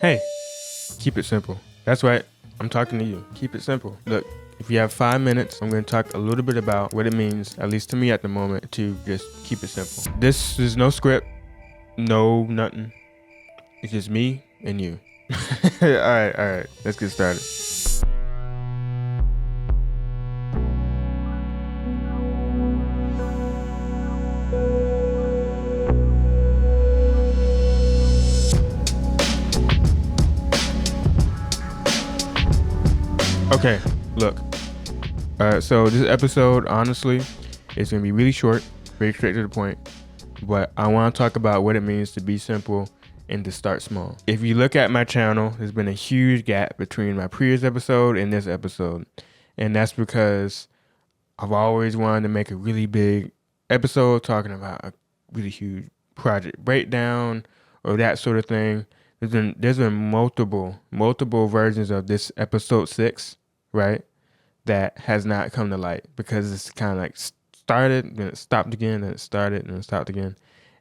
Hey, keep it simple. That's right. I'm talking to you. Keep it simple. Look, if you have 5 minutes, I'm going to talk a little bit about what it means, at least to me at the moment, to just keep it simple. This is no script, no nothing. It's just me and you. All right. Let's get started. Okay, look. So this episode, honestly, is going to be really short, very straight to the point. But I want to talk about what it means to be simple and to start small. If you look at my channel, there's been a huge gap between my previous episode and this episode. And that's because I've always wanted to make a really big episode talking about a really huge project breakdown or that sort of thing. There's been multiple versions of this episode 6, right? That has not come to light because it's kind of like started, then it stopped again, then it started, and it stopped again.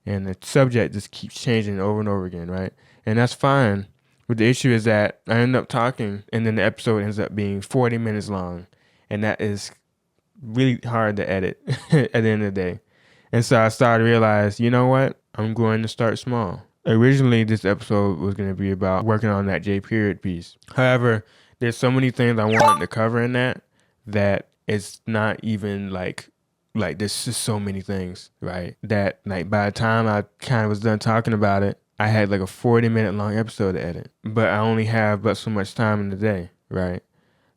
And the subject just keeps changing over and over again, right? And that's fine. But the issue is that I end up talking and then the episode ends up being 40 minutes long. And that is really hard to edit at the end of the day. And so I started to realize, you know what? I'm going to start small. Originally, this episode was going to be about working on that J period piece. However, there's so many things I wanted to cover in that it's not even like there's just so many things, right? That like by the time I kind of was done talking about it, I had like a 40-minute long episode to edit. But I only have but so much time in the day, right?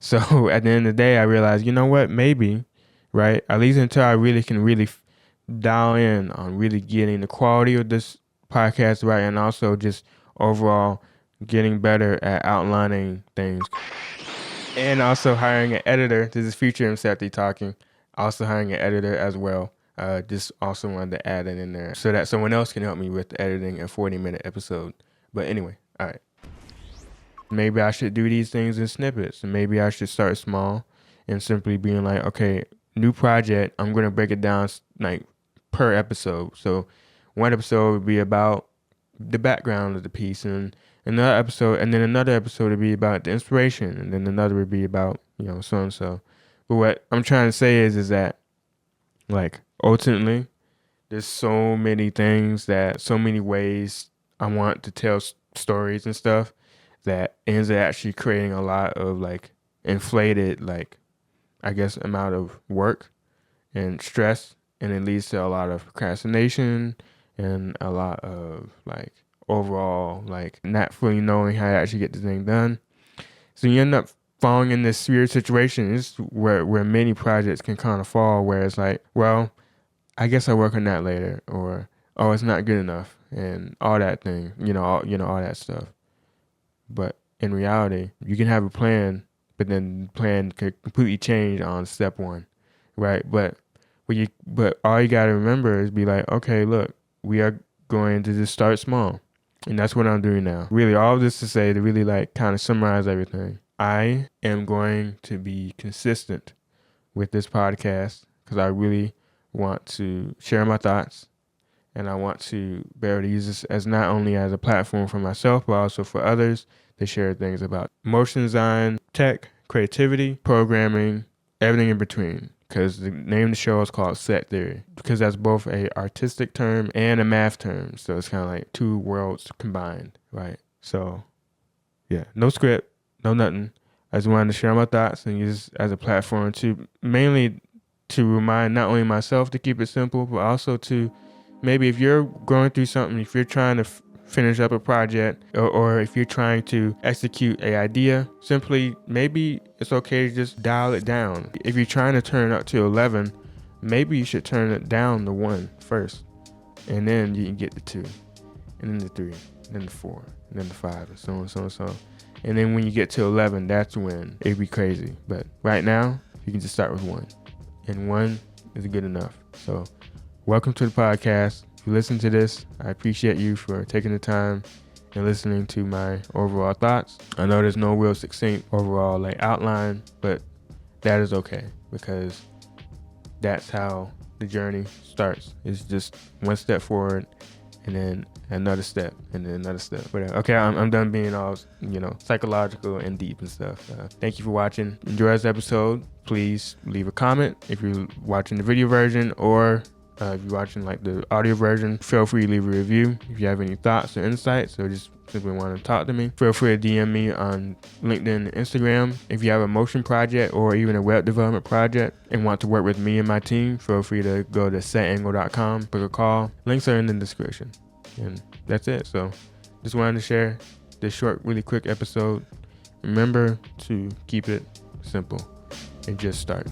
So at the end of the day, I realized, you know what? Maybe, right? At least until I really can dial in on really getting the quality of this podcast right, and also just overall getting better at outlining things. And also hiring an editor. This is future Imsety talking. Also hiring an editor as well. Just also wanted to add it in there so that someone else can help me with editing a 40-minute episode. But anyway, all right. Maybe I should do these things in snippets. And maybe I should start small and simply being like, okay, new project. I'm going to break it down like per episode. So one episode would be about the background of the piece, and another episode would be about the inspiration, and then another would be about, so and so. But what I'm trying to say is that like ultimately there's so many ways I want to tell stories and stuff that ends up actually creating a lot of like inflated, like I guess amount of work and stress, and it leads to a lot of procrastination and a lot of like overall like not fully knowing how to actually get the thing done. So you end up falling in this weird situation. It's where many projects can kind of fall, where it's like, well, I guess I'll work on that later, or oh, it's not good enough, and all that thing, all that stuff. But in reality, you can have a plan, but then the plan could completely change on step 1, right? But all you gotta remember is be like, okay, look, we are going to just start small. And that's what I'm doing now. Really, all of this to say, to really like kind of summarize everything. I am going to be consistent with this podcast because I really want to share my thoughts, and I want to be able to use this as not only as a platform for myself, but also for others to share things about motion design, tech, creativity, programming, everything in between. Because the name of the show is called Set Theory, because that's both a artistic term and a math term. So it's kind of like two worlds combined, right? So yeah, no script, no nothing. I just wanted to share my thoughts and use as a platform to mainly to remind not only myself to keep it simple, but also to maybe if you're going through something, if you're trying to finish up a project, or if you're trying to execute an idea, simply maybe it's okay to just dial it down. If you're trying to turn it up to 11, maybe you should turn it down to 1 first, and then you can get to 2, and then the 3, and then the 4, and then the 5, and so on and so on and so on. And then when you get to 11, that's when it'd be crazy. But right now, you can just start with 1, and 1 is good enough. So welcome to the podcast. If you listen to this, I appreciate you for taking the time and listening to my overall thoughts. I know there's no real succinct overall like outline, but that is okay because that's how the journey starts. It's just one step forward and then another step, and then another step. But okay, I'm done being all, psychological and deep and stuff. Thank you for watching. Enjoy this episode. Please leave a comment if you're watching the video version, or if you're watching like the audio version, feel free to leave a review. If you have any thoughts or insights, or just simply want to talk to me, feel free to DM me on LinkedIn and Instagram. If you have a motion project or even a web development project and want to work with me and my team, feel free to go to setangle.com, book a call. Links are in the description. And that's it. So just wanted to share this short, really quick episode. Remember to keep it simple and just start.